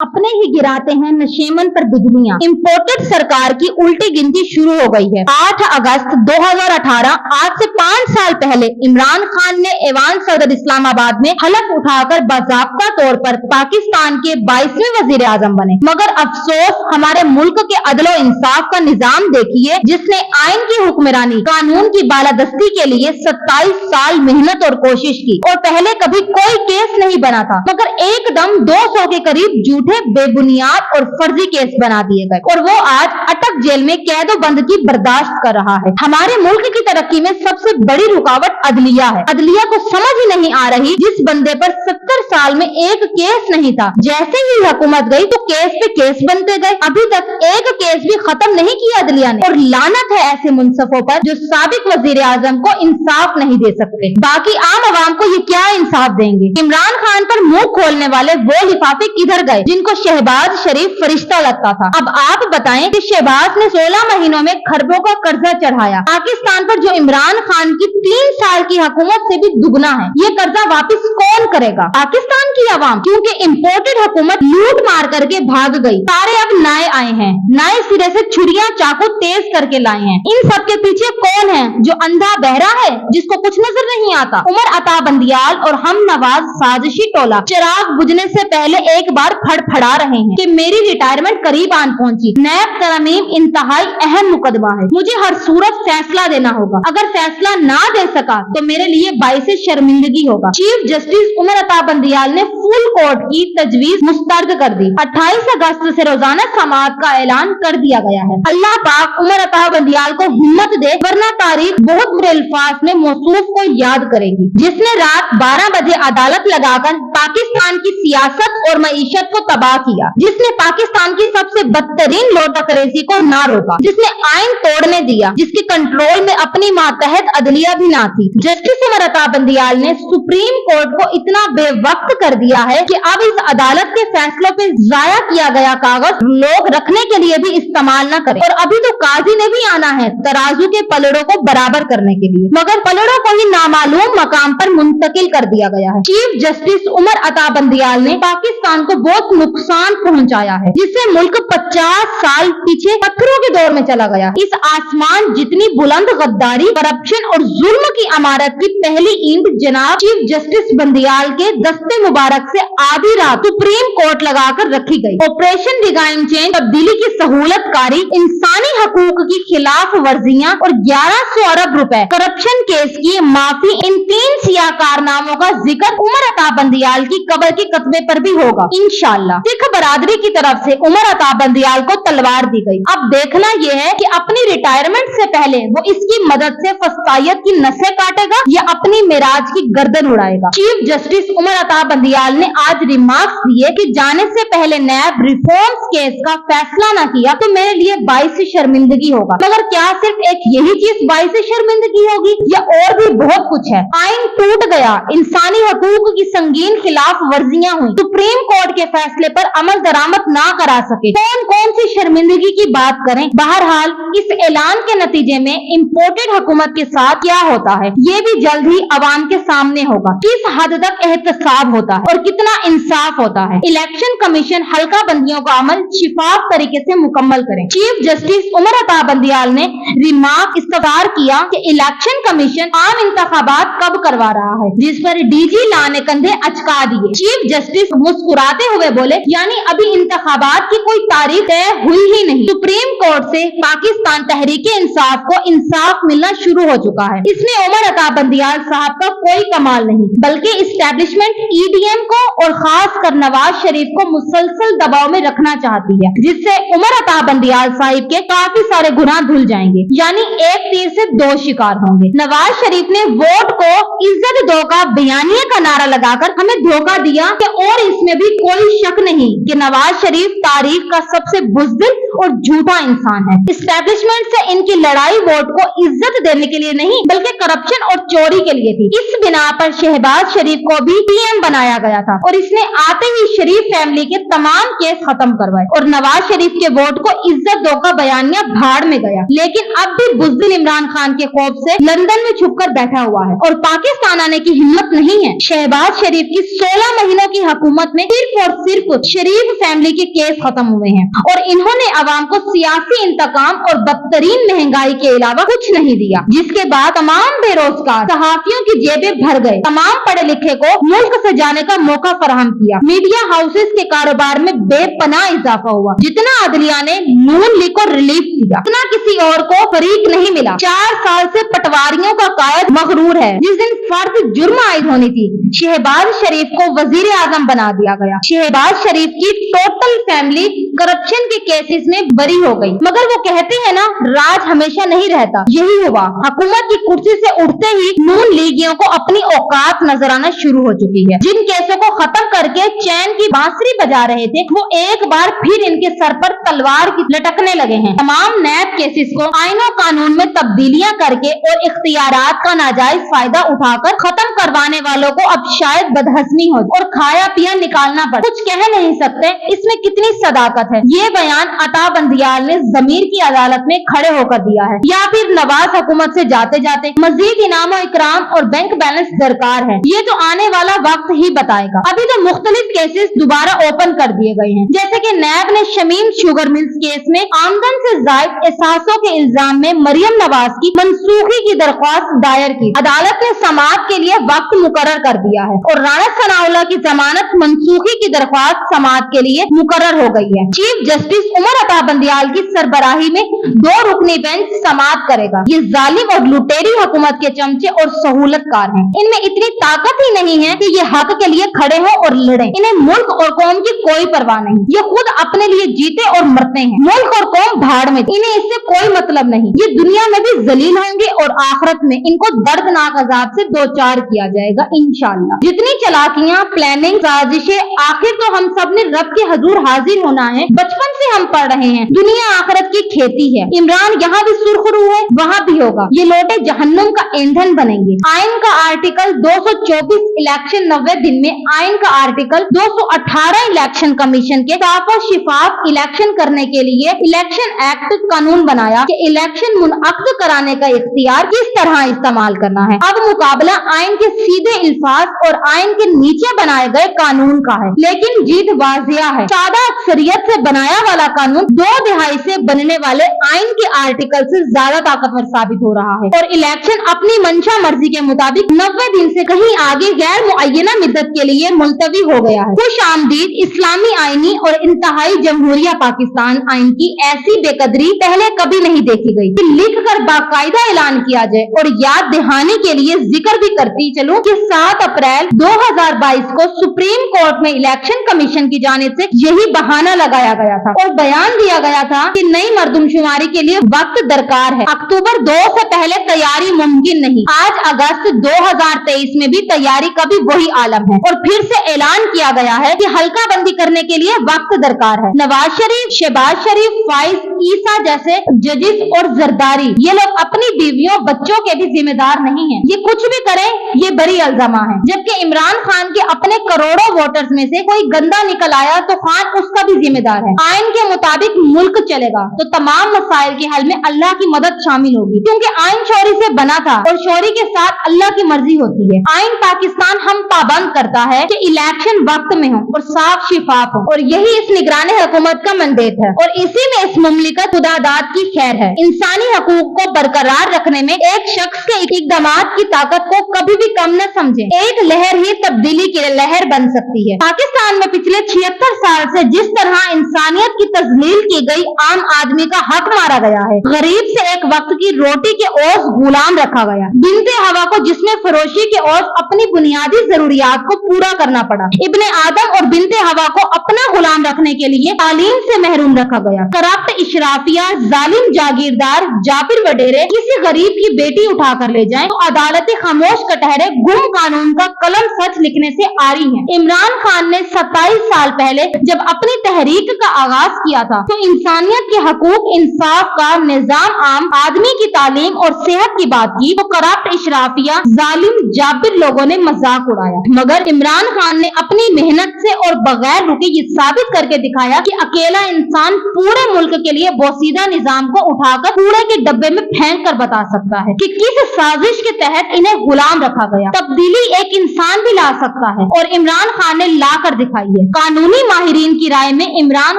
अपने ही गिराते हैं नशेमन पर बिजलियां। इम्पोर्टेड सरकार की उल्टी गिनती शुरू हो गई है। 8 अगस्त 2018 आज से 5 साल पहले इमरान खान ने ऐवान सदर इस्लामाबाद में हलफ उठाकर बाज़ाब्ता तौर पर पाकिस्तान के 22वें वजीर आजम बने। मगर अफसोस, हमारे मुल्क के अदलो इंसाफ का निजाम देखिए, जिसने आइन की हुक्मरानी, कानून की बालादस्ती के लिए 27 साल मेहनत और कोशिश की और पहले कभी कोई केस नहीं बना था, मगर एकदम 200 के करीब झूठे, बेबुनियाद और फर्जी केस बना दिए गए और वो आज अटक जेल में कैदो बंद की बर्दाश्त कर रहा है। हमारे मुल्क की तरक्की में सबसे बड़ी रुकावट अदलिया है। अदलिया को समझ ही नहीं आ रही, जिस बंदे पर 70 साल में एक केस नहीं था, जैसे ही हुकूमत गई तो केस पे केस बनते गए। अभी तक एक केस भी खत्म नहीं किया अदलिया ने। और लानत है ऐसे मुनसफों पर जो साबिक वजीर आजम को इंसाफ नहीं दे सकते। बाकी आम आवाम को ये क्या इंसाफ देंगे? इमरान खान पर मुंह खोलने वाले वो लिफाफे किधर गए जिनको शहबाज शरीफ फरिश्ता लगता था? अब आप बताएं कि शहबाज ने 16 महीनों में खरबों का कर्जा चढ़ाया पाकिस्तान पर, जो इमरान खान की 3 साल की हुकूमत से भी दुगना है। ये कर्जा वापस कौन करेगा? पाकिस्तान की आवाम, क्योंकि इम्पोर्टेड हुकूमत लूट मार करके भाग गई। सारे अब नए आए हैं, नए सिरे से छुरियां चाकू तेज करके लाए हैं। इन सब के पीछे कौन है? जो अंधा बहरा है, जिसको कुछ नजर नहीं आता। उमर अता बंदियाल और हम नवाज साजिशी टोला चिराग बुझने से पहले एक बार फड़फड़ा रहे हैं कि मेरी रिटायरमेंट करीब आन पहुंची। नैब तरमीम इंतहाई अहम मुकदमा है, मुझे हर सूरत फैसला देना होगा। अगर फैसला ना दे सका तो मेरे लिए बाइसे शर्मिंदगी होगा। चीफ जस्टिस उमर अता बंदियाल ने फुल कोर्ट की तजवीज मुस्तरद कर दी। 28 अगस्त से रोजाना समाअत का ऐलान कर दिया गया है। अल्लाह पाक उमर अता बंदियाल को हिम्मत दे, वरना तारीख बहुत बुरे अल्फाज में मौसूफ को याद करेगी, जिसने रात 12 बजे अदालत लगाकर पाकिस्तान की सियासत और मईशत को तबाह किया, जिसने पाकिस्तान की सबसे बदतरीन लोटाकरेसी को ना रोका, जिसने आइन तोड़ने दिया, जिसके कंट्रोल में अपनी मातहत अदलिया भी ना थी। जस्टिस उमर अता बंदियाल ने सुप्रीम कोर्ट को इतना बेवक्त कर दिया है कि अब इस अदालत के फैसलों पे जाया किया गया कागज लोग रखने के लिए भी इस्तेमाल न करें। और अभी तो काजी ने भी आना है तराजू के पलड़ों को बराबर करने के लिए, मगर पलड़ों को ही नामालूम मकाम पर मुंतकिल कर दिया गया है। चीफ जस्टिस उमर अता बंदियाल ने पाकिस्तान को बहुत नुकसान पहुंचाया है, जिससे मुल्क 50 साल पीछे पत्थरों के दौर में चला गया। इस आसमान जितनी बुलंद गद्दारी, करप्शन और जुल्म की इमारत की पहली ईंट जनाब चीफ जस्टिस बंदियाल के दस्ते मुबारक से आधी रात सुप्रीम कोर्ट लगाकर रखी गई। ऑपरेशन रिगाइम चेंज, तब्दीली की सहूलतकारी, इंसानी हकूक की खिलाफ वर्जियां और 1100 अरब रुपए करप्शन केस की माफी, इन 3 सियाह कारनामों का जिक्र उमर अता बंदियाल की कब्र के कतबे पर भी होगा इंशाअल्लाह। सिख बरादरी की तरफ से उमर अता बंदियाल को तलवार दी गई। अब देखना यह है कि अपनी रिटायरमेंट से पहले वो इसकी मदद से फस्तायत की नसें काटेगा या अपनी मेराज की गर्दन उड़ाएगा। चीफ जस्टिस उमर अता बंदियाल ने आज रिमार्क्स दिए कि जाने से पहले नैब रिफॉर्म्स केस का फैसला न किया तो मेरे लिए बाइस शर्मिंदगी होगा। मगर क्या सिर्फ एक यही चीज बाइस शर्मिंदगी होगी या और भी बहुत कुछ है? आइन टूट गया, इंसानी हकूक की संगीन खिलाफ वर्जियां हुई, सुप्रीम कोर्ट के फैसले पर अमल दरामद ना करा सके, कौन कौन सी शर्मिंदगी की बात करें। बहरहाल इस ऐलान के नतीजे में इम्पोर्टेड हुकूमत के साथ क्या होता है ये भी जल्द ही अवाम के सामने होगा। किस हद तक एहतसाब होता है और कितना इंसाफ होता है। इलेक्शन कमीशन हल्का बंदियों का अमल शिफाफ तरीके से मुकम्मल करें। चीफ जस्टिस उमर अता बंदियाल ने रिमार्क इस्तफार किया कि इलेक्शन कमीशन आम इंतखाबात कब करवा रहा है, जिस पर डीजी ला ने कंधे अचका दिए। चीफ जस्टिस मुस्कुराते हुए बोले, यानी अभी इंतखाबात की कोई तारीख तय हुई ही नहीं। सुप्रीम कोर्ट से पाकिस्तान तहरीके इंसाफ को इंसाफ मिलना शुरू हो चुका है। इसमें उमर अता बंदियाल साहब का कोई कमाल नहीं, बल्कि इस्टेब्लिशमेंट ईडीएम को और खास कर नवाज शरीफ को मुसलसल दबाव में रखना चाहती है, जिससे उमर अता बंदियाल साहिब के काफी सारे गुनाह धुल जाएंगे, यानी एक तीर से 2 शिकार होंगे। नवाज शरीफ ने वोट को इज्जत दो का बयानिए का नारा लगाकर हमें धोखा दिया कि और इसमें भी कोई शक नहीं कि नवाज शरीफ तारीख का सबसे बुज़दिल और झूठा इंसान है। एस्टैब्लिशमेंट से इनकी लड़ाई वोट को इज्जत देने के लिए नहीं बल्कि करप्शन और चोरी के लिए थी। इस बिना पर शहबाज शरीफ को भी पीएम बनाया गया था और इसने आते ही शरीफ फैमिली के तमाम केस खत्म करवाए और नवाज शरीफ के वोट को इज्जत दो का बयानिया भाड़ में गया। लेकिन अब भी बुज़दिल इमरान खान के खौफ से लंदन में छुपकर बैठा हुआ है और पाकिस्तान आने की हिम्मत नहीं है। शहबाज शरीफ की 16 महीनों की हुकूमत में सिर्फ और सिर्फ शरीफ फैमिली के केस खत्म हुए हैं और इन्होंने अवाम को सियासी इंतकाम और बदतरीन महंगाई के अलावा कुछ नहीं दिया, जिसके बाद तमाम बेरोजगार सहाफियों की जेबें भर गए, तमाम पढ़े लिखे को मुल्क से जाने का मौका फराहम किया। मीडिया हाउसेस के कारोबार में बेपनाह इजाफा हुआ। जितना अदलिया ने नून लीग को रिलीफ दिया उतना किसी और को फरीक नहीं मिला। 4 साल से पटवारियों का कायद मगरूर है। जिस दिन फर्द जुर्म आयद होनी थी शहबाज शरीफ को वजीर आजम बना दिया गया। शहबाज शरीफ की टोटल फैमिली करप्शन के केसेस में बरी हो गई। मगर वो कहते हैं ना, राज हमेशा नहीं रहता। यही हुआ। हुकूमत की कुर्सी से उठते ही नून लीगियों को अपनी औकात नजर आना शुरू हो चुकी है। जिन केसों को खत्म करके चैन की बांसुरी बजा रहे थे वो एक बार फिर इनके सर पर तलवार की लटकने लगे हैं। तमाम नैब केसेस को आईन और कानून में तब्दीलियां करके और इख्तियारात का नाजायज फायदा उठाकर खत्म करवाने वालों को अब शायद बदहजमी हो और खाया पिया निकालना पड़े। कुछ कह नहीं सकते इसमें कितनी सदाकत है। ये बयान अता बंदियाल ने ज़मीर की अदालत में खड़े होकर दिया है या फिर नवाज हुकूमत से जाते जाते मजीद इनाम और इकराम और बैंक बैलेंस दरकार है। ये तो आने वाला वक्त ही बताएगा। अभी तो मुख्तलिफ केसेस दोबारा ओपन कर दिए गए हैं, जैसे कि नैब ने शमीम शुगर मिल्स केस में आमदन से जायद एहसासों के इल्जाम में मरियम नवाज की मनसूखी की दरख्वास्त दायर की। अदालत ने समाअत के लिए वक्त मुकर्रर कर दिया है और राना सनाउल्लाह की जमानत मनसूखी की दरख्वास्त समाअत के लिए मुकर्रर हो गई है। चीफ जस्टिस उमर अता बंदियाल की सरबराही में 2 रुकनी बेंच समाअत करेगा। ये जालिम और लुटेरी हुकूमत के चमचे और सहूलतकार हैं। इनमें इतनी ताकत ही नहीं है कि ये हक के लिए खड़े हो और लड़े। इन्हें मुल्क और कौम की कोई परवाह नहीं। ये खुद अपने लिए जीते और मरते हैं। मुल्क और कौम भाड़ में, इन्हें इससे कोई मतलब नहीं। ये दुनिया में भी जलील होंगे और आखिरत में इनको दर्दनाक अजाब से दो चार किया जाएगा इंशाअल्लाह। जितनी चालाकियां, प्लानिंग, साजिशें, आखिर तो हम सब ने रब के हजूर हाजिर होना है। बचपन से हम पढ़ रहे हैं दुनिया आखिरत की खेती है। इमरान यहाँ भी सुर्खरू है, वहाँ भी होगा। ये लोटे जहन्नुम का ईंधन बनेंगे। आइन का आर्टिकल 224 इलेक्शन 90 दिन में, आइन का आर्टिकल 218 इलेक्शन कमीशन के साफ और शिफाफ इलेक्शन करने के लिए इलेक्शन एक्ट कानून बनाया कि इलेक्शन मुनअक्द कराने का इख्तियार किस तरह इस्तेमाल करना है। अब मुकाबला आइन के सीधे इल्फाज और आइन के नीचे बनाए गए कानून का है, लेकिन जीत वाजिया है। सादा अक्सरियत से बनाया वाला कानून 2 दिहाई से बनने वाले आइन के आर्टिकल से ज्यादा ताकतवर साबित हो रहा है और इलेक्शन अपनी मंशा मर्जी के मुताबिक 90 दिन से कहीं आगे गैर मुअय्यना मुद्दत के लिए मुलतवी हो गया है। खुश आमदीद इस्लामी आईनी और इंतहाई जमहूरिया पाकिस्तान आइन की ऐसी बेकदरी पहले कभी नहीं देखी गई कि लिख कर बाकायदा ऐलान किया जाए। और याद दहानी के लिए जिक्र भी करती चलूं कि 7 अप्रैल 2022 को सुप्रीम कोर्ट में इलेक्शन कमीशन की जानिब से यही बहाना लगाया गया था और बयान दिया गया था कि नई मर्दमशुमारी के लिए वक्त दरकार है। अक्टूबर 2 से पहले तैयारी मुमकिन नहीं। आज अगस्त 2023 में भी तैयारी का भी वही आलम है और फिर से ऐलान किया गया है कि हल्का बंदी करने के लिए वक्त दरकार है। नवाज शरीफ, शहबाज शरीफ, फाइज, ईसा जैसे जजिस और जरदारी, ये लोग अपनी बीवियों बच्चों के भी जिम्मेदार नहीं है। ये कुछ भी करें ये बड़ी अल्जामा है। जबकि इमरान खान के अपने करोड़ों वोटर्स में से कोई गंदा निकल आया तो खान उसका भी जिम्मेदार है। आइन के मुताबिक मुल्क चलेगा तो तमाम मसाइल के हल में अल्लाह की मदद शामिल होगी, क्योंकि आइन शौरी से बना था और शौरी के साथ अल्लाह की मर्जी होती है। आइन पाकिस्तान हम पाबंद करता है कि इलेक्शन वक्त में हो और साफ शिफाफ हो और यही इस निगरानी हुकूमत का मंडेट है और इसी में इस मुमलिकत खुदादाद की खैर है। इंसानी हकूक को बरकरार रखने में एक शख्स के इक़दामात की ताकत को कभी भी कम न समझे। एक लहर ही तब्दीली की लहर बन सकती है। पाकिस्तान में पिछले 76 साल से जिस तरह इंसानियत की तजलील की गई, आम आदमी का हक मारा गया है, गरीब से एक वक्त की रोटी के ओस गुलाम रखा गया, बिनते हवा को जिसमें फरोशी के ओस अपनी बुनियादी जरूरियात को पूरा करना पड़ा, इब्ने आदम और बिनते हवा को अपना गुलाम रखने के लिए तालीम से महरूम रखा गया। करप्ट इशराफिया, जालिम जागीरदार, जाबिर वडेरे किसी गरीब की बेटी उठा कर ले जाएं तो अदालतें खामोश कटहरे गुम कानून का कलम सच लिखने से आरी हैं। इमरान खान ने 27 साल पहले जब अपनी तहरीक का आगाज किया था तो इंसानियत के हकूक, इंसाफ का निजाम, आम आदमी की तालीम और सेहत की बात की तो करप्ट इशराफिया, जालिम जाबिर लोगों ने मजाक उड़ाया। मगर इमरान खान ने अपनी मेहनत से और बगैर रुके ये साबित करके दिखाया कि अकेला इंसान पूरे मुल्क के लिए बोसीदा निजाम को उठाकर कूड़े के डब्बे में फेंक कर बता सकता है कि किस साजिश के तहत इन्हें गुलाम रखा गया। तब्दीली एक इंसान भी ला सकता है और इमरान खान ने ला कर दिखाई है। कानूनी माहिरीन की राय में इमरान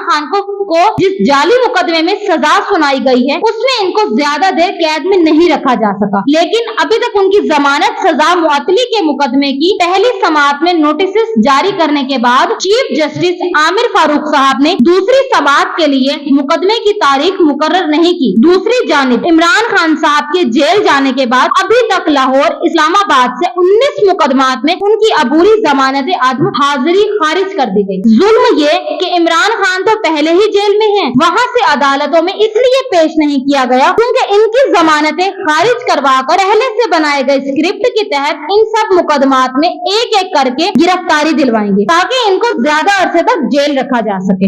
खान को जिस जाली मुकदमे में सजा सुनाई गई है उसमें इनको ज्यादा देर कैद में नहीं रखा जा सका, लेकिन अभी तक उनकी जमानत सजा मुअत्तली के मुकदमे की पहली समाअत में नोटिस जारी करने के बाद चीफ जस्टिस आमिर फारूक साहब ने दूसरी समाअत के लिए मुकदमे की तारीख मुकर्रर नहीं की। दूसरी जानिब इमरान खान साहब के जेल जाने के बाद अभी तक लाहौर, इस्लामाबाद से 19 मुकदमात में उनकी अबूरी जमानत आदम हाजिरी खारिज कर दी गई। जुल्म ये कि इमरान खान तो पहले ही जेल में हैं, वहाँ से अदालतों में इसलिए पेश नहीं किया गया क्योंकि इनकी जमानतें खारिज करवाकर पहले से बनाए गए स्क्रिप्ट के तहत इन सब मुकदमात में एक एक करके गिरफ्तारी दिलवाएंगे ताकि इनको ज्यादा अरसे तक जेल रखा जा सके।